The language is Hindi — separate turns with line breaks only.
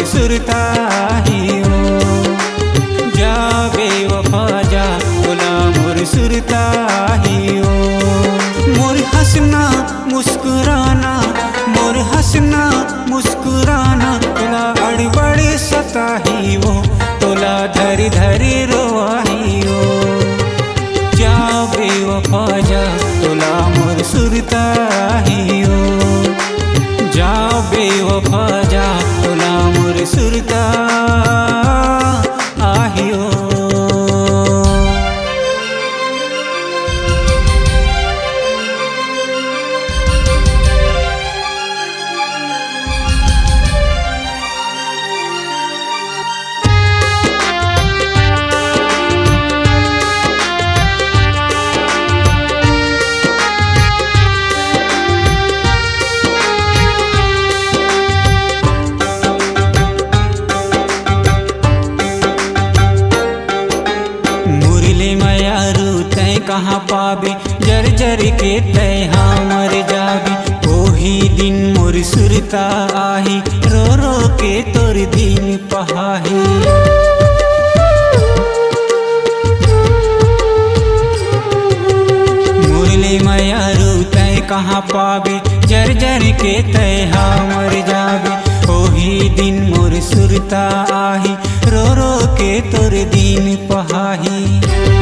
सुरता ही हो जा बेवफा जा तोला मोर सुरता ही हो। मोर हंसना मुस्कुराना मोर हंसना मुस्कुराना तोला अड़बड़े सता ही हो तोला धरी धरी रोवाही हो। जा बेवफा जा तोला मोर सुरता ही हो जा बेवफा जा तोला मोर सुरता आहियो। कहाँ पाबे जर जर के तय मर जाबे ओही दिन मोर सुरता आही रो रो के तोर दिन पहाही। मुरली मैया रू तय कहाँ पाबे जर जर के तय मर जाबे ओही दिन मोर सुरता आही रो रो के तोर दिन पहाही।